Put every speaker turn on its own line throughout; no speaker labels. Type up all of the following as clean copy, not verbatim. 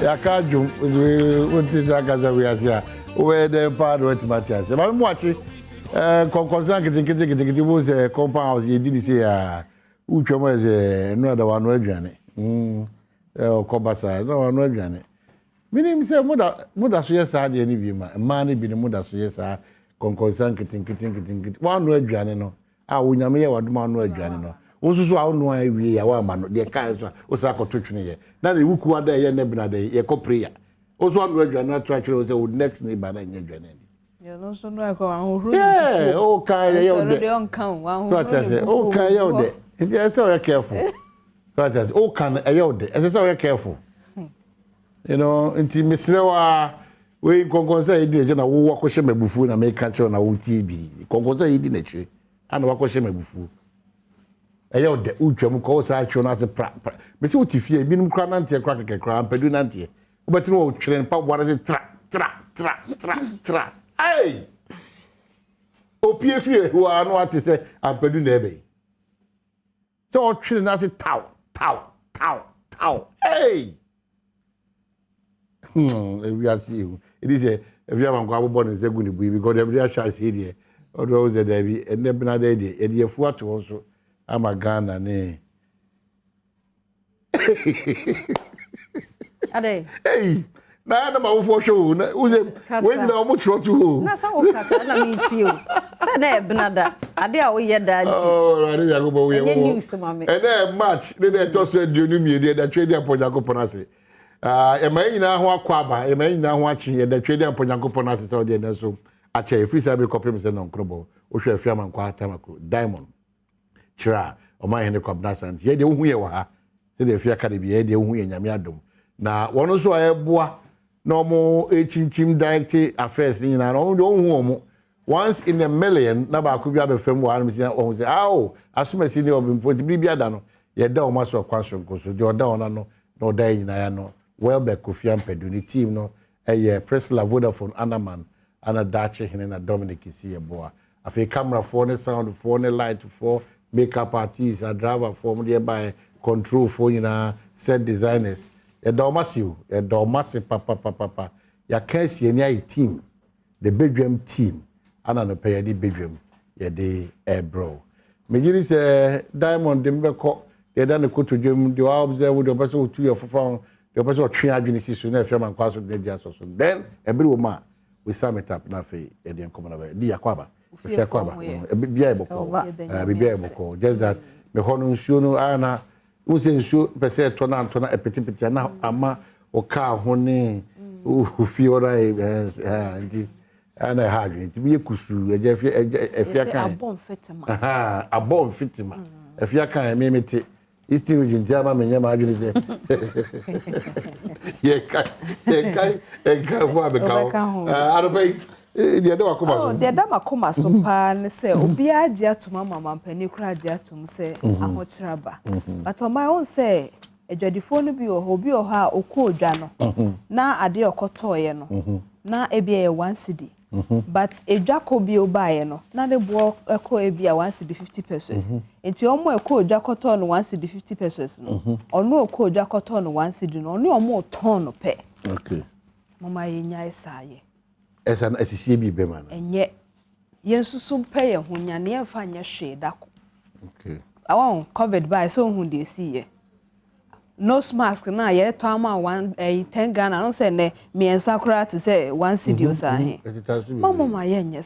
ya ka dwom wonti sa kaza we asia we dey part what Matthias ba mu achi konkonsan kitikiti wo se compound house ye didi say ya utwom eze no da wano aduane okobasa no wano aduane minim say muda so yesa de ni bi ma ne bi ne muda so yesa konkonsan kitikiti wano aduane no a wonyame ye wadoma wano aduane no osusu a no awie ya wa ma no de kai so o sa akotwetwene ye na ne wuku ada ye na bina de ye ko prayer osu wano aduane na to atwere say next neighbor na nya aduane
ni yo no so no ko ahuru
yeah o kai ye o de
so don kan wa
so I say o kai ye o de it's so careful so I say o kan ye o de it's so careful you know nti misrewa we konkonsa yidi je na wo wakɔhye mabufu na me ka kyerɛ na wo tie bi konkonsa yidi na kyerɛ ana wakɔhye mabufu ɛyɛ ode utwam ko sa atwo na se pra me se utifie bi num kra nante kra kekekra ampadu nante wobɛtino wo twere pa boare se tra ai opie fie ho anu ate se ampadu na ebe se o twere na se taw hey we are see you it is a if you have an go born in seguni bu because every shall see there odo ze there bi ene bina there e dey fu ato so ama Ghana ne
ade
hey na ma wo fo show na uze when na mo tro to
na sa wo kasa na mi ti o na bina da ade a wo ye da nti
oh ade ya go bo we
wo
match de to so aduonu mi de da twedi aponyankopon ase ema nyina ho akwaba ema nyina ho achi da twedi aponyankopon ase so de na so ache free sabe kopem se no nkrobo wo hwe afia man kwa atamako diamond chira o ma hene kwabna santi ye de hu ye wa ha se de afia ka de bi ye de hu ye nyame adom na wono so ayeboa na omo echinchim direct affairs nyina no de hu omo once in a million na ba ko bi abefam wa no se o say aw asumasi ni obimponti bi ada no ye da o ma so kwaso nkoso de o da ona no na o da nyina ya no Welbeck Kofi Ampedu ni team no Priscilla Vodafone Anaman ana Dache hene na Dominic Isiye boa afi camera for ne sound for ne light for makeup artists a driver for mo dey by control for nyina set designers e do massive papa ya kansi eni ai team the Badwam team ana no pay the Badwam ye dey bro me giri say Diamond dem be ko dey dan ko to dwam dey observe with the person to your phone the person of three adwinisi so na afia man kwaso de dia so then every woman we sum it up na fe e dey come na di yakwaba afia kwaba bia eboko just that me hono nsuo no ana wo se nsuo pese to na epetipeti na ama o ka ho ne o fi ora ndi ana ha adwiniti bi kusu eje afia kan abon fitima afia kan memete Eastern region jama menya ma adwene se ye kai fo abekawo aropai de da wakoma so
de da makoma so pa ne se obi agye atoma mama mpani kura agye atom se ahokyera ba but o my own say edwadifo no bi obi o ha okọ odwa no na ade okotoye no na ebia ye 1 cedi but ejwako bi obaye no na de bo eko ebia 1 cedi 50 pesos enti omo eko ojwakoto no 1 cedi 50 pesos no ono eko ojwakoto no 1 cedi no oni omo ton no pe
okay
mama yenya isaye
esa na asisi bi be ma no
enye yensusu pe ye honya ne emfa nya hwe dako
okay
awon covid by so hu de si ye nose mask na ye to ama 10 Ghana no say ne me ensakura to say 1 cedi o sa he mama ma yenye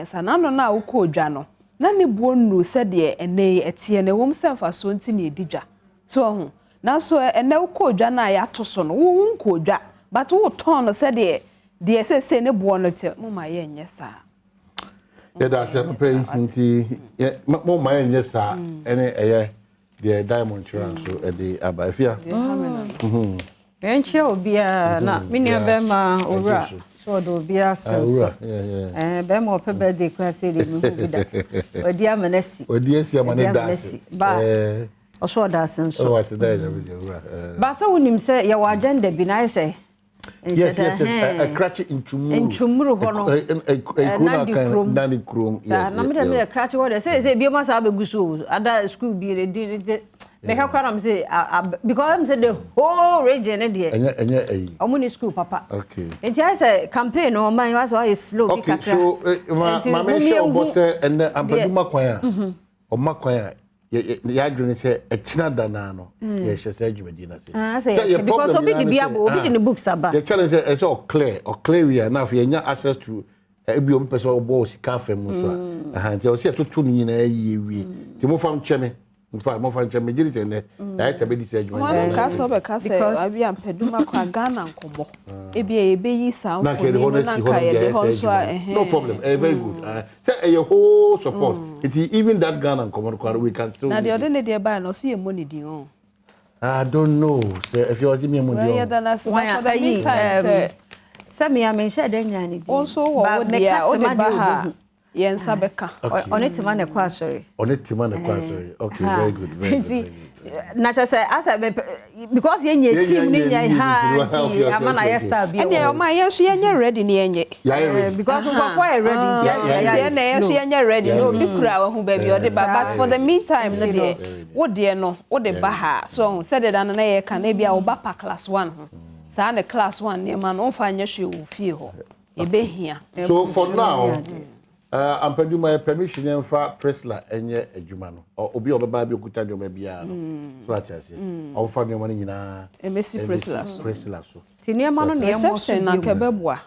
sa na no na ukọ odwa no na ne buo nu se de ene etie ne wom semfa so nti ne edidwa so hu na so ene ukọ odwa na ya to so no wo nkọ odwa but wo ton no se de se ne buo no te mama yenye sa
ye da se no pe nti mama yenye sa ene eye the Diamond Children so at the Abafia.
Benchia obia na minia bema ora so do obia senso. Bema ope birthday class dey me hu bida. Odi amanasi.
Odi esi amanasi.
Ba oso da senso.
Oh was there the ora.
Ba so wonim say ya wa agenda bi na say.
Yes, a crutch in
Chumuru hono.
Nandi Chrome.
Yes. Na me dey crutch what say bi ma sa be guso ada school bi dey Me ka kwara am say because I'm say the whole region there.
Enya
Omuni school papa.
Okay.
It is a campaign no man was why slow
bi kakra. Okay, so ma me share obo say and ampeduma kwan a. O makwan ya adwene say ekina dana no. Ye hye say adwumadi na say.
Say because obi di bia bo obi di books aba.
The challenge is all clear we are now if you access to ebi obi person obo sika fam so aha nti o say to ni nyina yi wi ti mo fam cheme mo fam cheme jiri say ne ya ta be di say adwumadi
ka so be ka say abi ampeduma kwa Ghana nkomo ebi yi sam
na
for ni na ka ye de ho so
no problem very good say a whole support it even that Ghana nkomo we can still
na the other ne dey buy no see e money di on
I don't know say if you was me money
well, yeah, that's why for the meantime
Sami ya mention den nyani di
also wo dia o de baha ye nsa beka
onetima ne kwa sorry
okay very good very good
na cha say asa because ye nye team ni nya ha amana ye star bi
e o ma ye so ye nya ready ni enye
because we for ready
ye na ye so ye nya ready no bi kura wo hu ba bi o de ba but for the meantime no de wo de no wo de baha so said that na ye ka na bia wo ba pa class 1 ho sa na class 1 ne ma no fa nya hwe wo fie ho e be hia
so for now ampeduma permission emfa presla enye adwuma no obi obeba bi okuta de obia no so atiase omfa ne mani nyina
emesi presla so
tinema no ne
emotion na kebeboa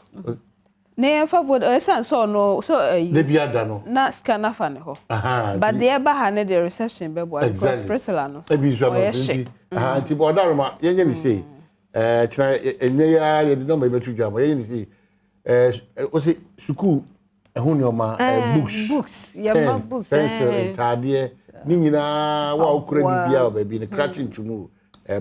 na emfa vod esan so no so
de bia da no
na scanner fa ne ho but the eba ha ne the reception beboa because presla no
ebi so no nti nti bodaroma yenye ni sei kina enye ya ye de no ma betu dwa yenye ni sei o se school ehun ni oma
books ya books
pencil tade ni nyina wa okura bibia obabi ne cracking tumu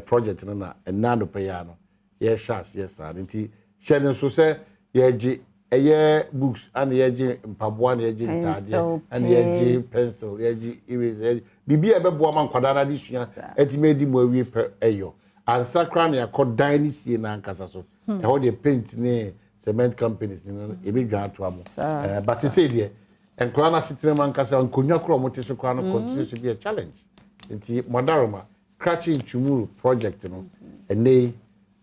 project no na enando pe ya no ye shas yes sir nti shene so se ye gi eye books and ye gi mpaboa na ye gi tade and ye gi pencil ye gi eraser bibia beboa man kwada na disua etimedi mo awie pe eyo ansa kra na yakodan ni sie na nkasa so e ho de paint ne cement companies no ebi dwa ato amo but say there enkora na sitire man kasa onkonwa kro mote so kra no continue to be a challenge nti modaroma crashing tumuru project no ene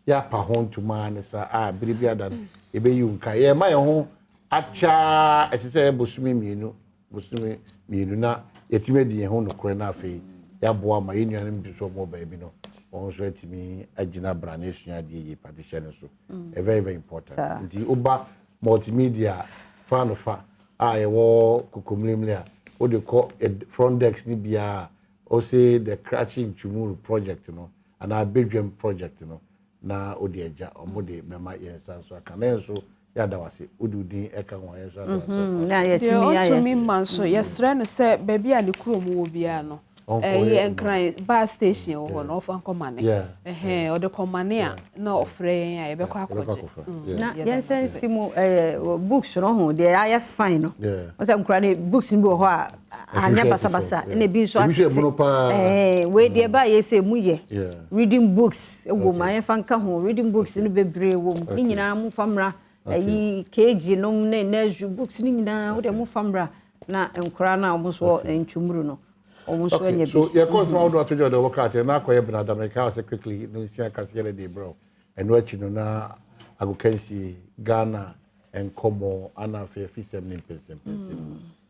ya pa hon to man sa biribia dan ebe yunka ye ma ye ho acha esese bosumi mienu na yetime di ye ho no kro na afi ya boa ma yenuan bi so mo ba bi no also etimi agina branation de ye partition so very very important nti oba multimedia fan of ye wo kokomlimle a o de ko front desk ni bia o say the crashing tumuru project no and our bedroom project no na o de agya o mo de mema yensa so aka na so ya da wase odudin eka ho yensa da wase
na ye timi ya
to me man so yesre no say baby a ne kuro mu wo bia no enkran bar station wo no ofan komane o de komane a na ofre ya e be kwa akwaje
na yensen simu books no ho de ya fine no o se nkra ne books ni wo ho a anya basabasa na bi so we de ba ye se mu ye reading books wo ma ye fanka ho reading books ni bebre wo ni nyina mu famra yi kg no na books ni nyina wo de mu famra na nkra na omo so entwumuru no
okay, so your course how do I tell you the work na koye brother make us quickly no see akasiere dey bro and what you know na agokansi Ghana and Komo ana fe fisem ni person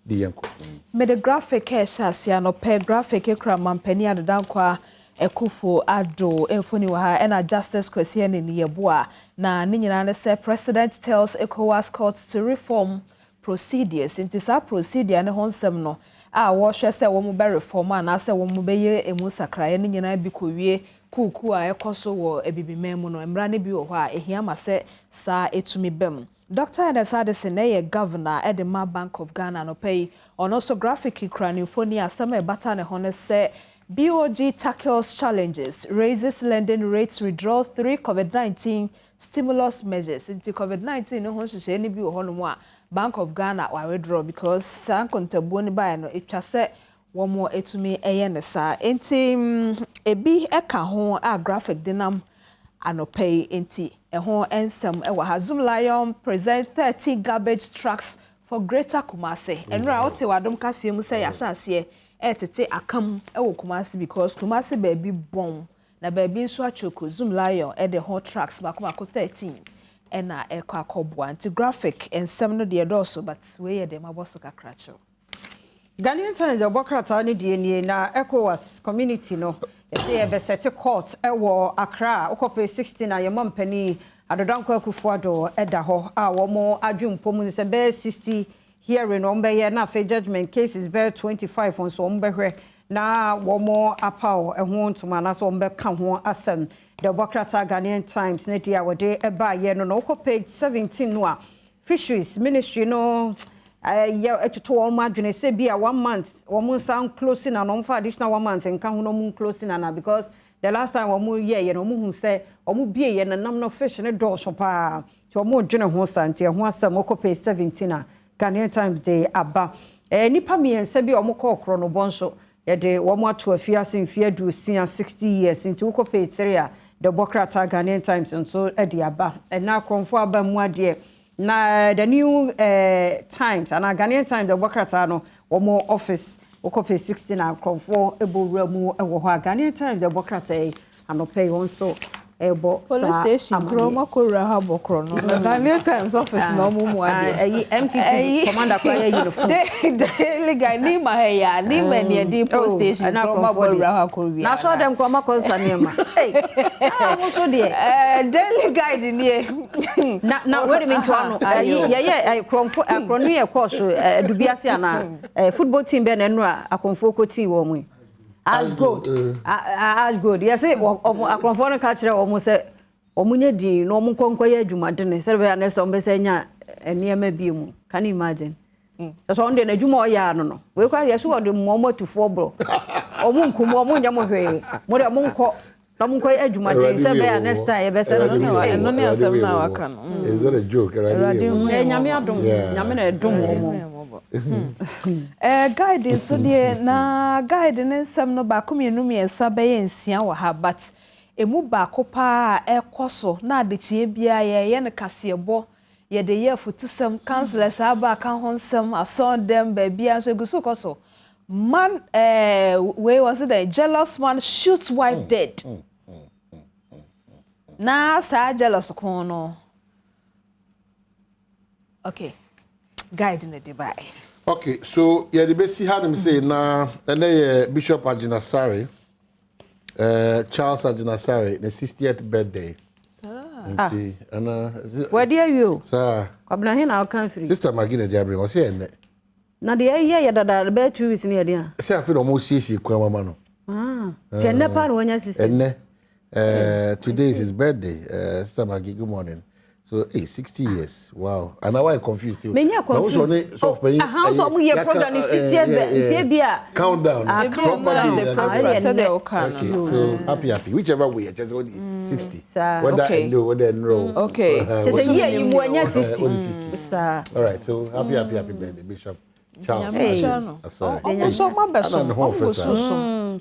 di yanko
me the graphic asia no pe graphic ekra mampani adodan kwa ekufo ado enfoni wa ha na justice kwesi ne yeboa na ne nyina ne say president tells ECOWAS courts to reform procedures into sa procedure ne honsem no wo hwe se wo mo be reform ana se wo mo be ye emu sakraye ne nyina bi kowie kuku a ekoso wo ebibimem no emra ne bi wo ho a ehia ma se sa etumi bem Dr. Adesade ye governor at the Bank of Ghana no pay on also graphic craniophonia asama bata ne hone se BOG tackles challenges, raises lending rates, withdraw 3 COVID-19 stimulus measures. Into COVID-19 no hon se ni bi wo hono mo a Bank of Ghana wa withdraw because san kontabuo ni ba no etwa se wo mo etumi eye ne sa enti ebi eka ho a graphic dinam anopay enti eho ensem ewa Hazum Lion present 30 garbage trucks for Greater Kumasi enra ote wadom kasiem say asase tete akam wo Kumasi because Kumasi baby bom na baby nso achoko Zoom Lion the hot tracks makoma 13 na ekọ akọbua anti graphic ensem no de also but we dem aboso kakracho
Ghanaian Times the bokrata ni die ni na ECOWAS community no ye be set court wo Accra okope 16 na ye mampani adodanko akufuado eda ho a wo mo adwumpom ni se be 60 hearing on be na fe judgment cases be 25 on so on behwe na wo mo apao ehun tuma na so on be ka ho asem the bokrata Ghanaian Times ne dia wode eba ye no no page 17 no a fisheries ministry no to all margin say be a 1 month woman sound closing and on for additional 1 month and can no moon closing and because the last time we year no moon say omu bie ye na nam no fish ne door so pa to omu dwene ho sante ho asem okope 17 Ghanaian Times day aba nipa miensa bi omu call kro no bonso ye de omu ato afiase mfie du 60 years into okope 3 the bokrata Ghanaian Times so e de aba na konfo aba mu ade na the new Times and Ghanaian Times the bokrata no omo office okope 16 and konfo ebowura mu ewo ho Ghanaian Times the bokrata anope won so ebo
police station kroma korura ha bokro no Ghanaian Times office no mu ade
MTT commander kwa uniform
daily guy ni ma heya ni ma ne di police station kroma korura ha korua
na so dem kroma ko sanema wo so de
daily guide ni
na where me to ano ye kromfo akronu ye course dubiase ana football team be na no akonfo ko team wo mu as good yes akonfo no ka kire wo mu se omunye di no mu konko ye adwumade ne se be na se ombe se nya eniema bi mu can you imagine so on de na adwuma o ya no we kwa ye so de mo tufo bro omu nkumu omu nya mo hwe mo de mo nko na mo nko adwumade se be next time ye be se
no ne asem na waka no
is that a joke
nyame adom nyame na edom mo
guide so de na guide ne nsem no ba komienu miensa be ye nsia wo ha but emu ba kopa ekoso na adechie bia ye ne kasebo ye de ye futusem counselors aba kan honsem ason dem ba bia so gusu koso man we was it a jealous man shoots wife dead na sa jealous kono okay guide in the Dubai.
Okay, so yeah, the best how them say na Bishop Ajinasare, Charles Ajinasare, the 60th birthday.
Where are you?
Sir,
Kwabna hin our country.
Sister Magina Diabre was here ne.
Na de ye da be 2 weeks near there.
Say I feel almost 6 kwa mama no.
Ten na pa no nya sister.
Today is his birthday. Sister Maggie, good morning. So, 60 years. Wow. And now I'm confused.
Many are confused. So program is 60th
countdown.
Okay,
so happy. Whichever way, just only 60. Whether I know, whether I know.
Okay.
Just a year, you want 60.
All right. So, happy birthday, Bishop Charles.
So my best.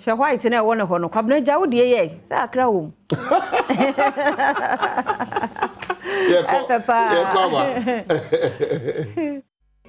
She white and I want to honor. Cabna Jawdi, ye, Sacra.
Yeah,